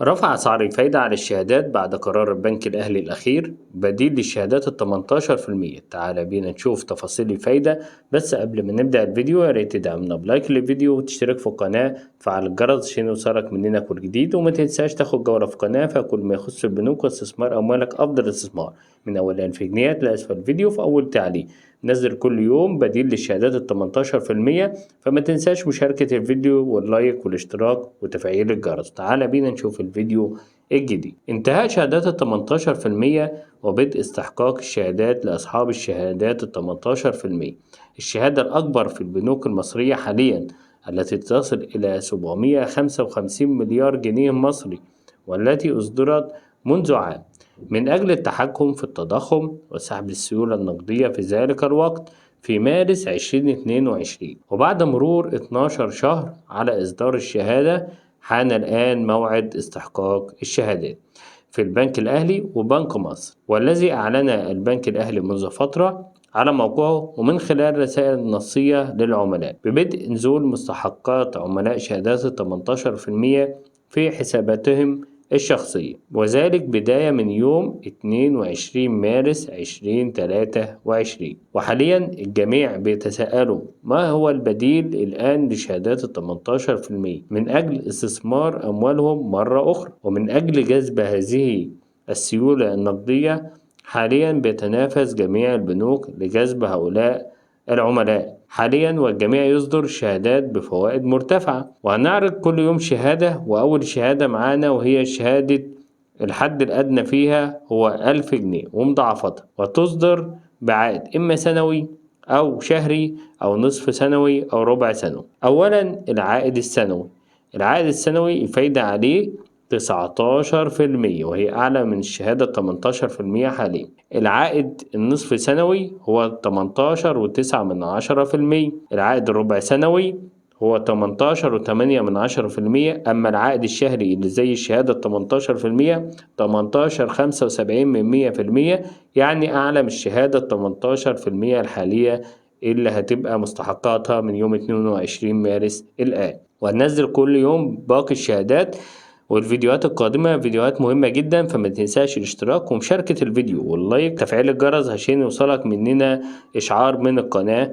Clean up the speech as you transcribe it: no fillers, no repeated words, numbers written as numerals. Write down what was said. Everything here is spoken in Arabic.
رفع أسعار الفايدة على الشهادات بعد قرار البنك الأهلي الأخير بديل للشهادات ال18%. تعال بينا نشوف تفاصيل الفايدة. بس قبل ما نبدأ الفيديو يا ريت تدعمنا بلايك للفيديو وتشترك في القناة وتفعل الجرس عشان يوصلك مننا كل جديد، وما تنساش تاخد جولة في القناة فيها كل ما يخص البنوك واستثمار أموالك أفضل استثمار، من أول 1000 جنيه لأسفل الفيديو في أول تعليق. نزل كل يوم بديل للشهادات ال18%، فما تنساش مشاركة الفيديو واللايك والاشتراك وتفعيل الجرس. تعال بينا نشوف الفيديو الجديد. انتهاء شهادات ال18% وبدء استحقاق الشهادات لأصحاب الشهادات ال18%. الشهادة الأكبر في البنوك المصرية حاليا التي تصل إلى 755 مليار جنيه مصري، والتي أصدرت منذ عام من أجل التحكم في التضخم وسحب السيولة النقدية في ذلك الوقت في مارس 2022. وبعد مرور 12 شهر على إصدار الشهادة، حان الآن موعد استحقاق الشهادات في البنك الأهلي وبنك مصر، والذي أعلن البنك الأهلي منذ فترة على موقعه ومن خلال رسائل نصية للعملاء ببدء نزول مستحقات عملاء شهادات ال18% في حساباتهم الشخصية، وذلك بداية من يوم 22 مارس 2023. وحاليا الجميع بيتساءلوا ما هو البديل الآن لشهادات ال18% من أجل استثمار أموالهم مرة أخرى، ومن أجل جذب هذه السيولة النقدية. حاليا بيتنافس جميع البنوك لجذب هؤلاء العملاء حاليا، والجميع يصدر شهادات بفوائد مرتفعة. وهنعرض كل يوم شهادة، وأول شهادة معانا وهي شهادة الحد الأدنى فيها هو 1000 جنيه ومضاعفتها، وتصدر بعائد إما سنوي أو شهري أو نصف سنوي أو ربع سنوي. أولا العائد السنوي. العائد السنوي الفايدة عليه 19%، وهي أعلى من الشهادة 18% حاليا. العائد النصف سنوي هو 18.9%. العائد الربع سنوي هو 18.8%. أما العائد الشهري اللي زي الشهادة 18%، 18.75%، يعني أعلى من الشهادة 18% الحالية اللي هتبقى مستحقاتها من يوم 22 مارس الآن. وهننزل كل يوم باقي الشهادات، والفيديوهات القادمة فيديوهات مهمة جدا، فما تنساش الاشتراك ومشاركة الفيديو واللايك وتفعيل الجرس عشان يوصلك مننا إشعار من القناة.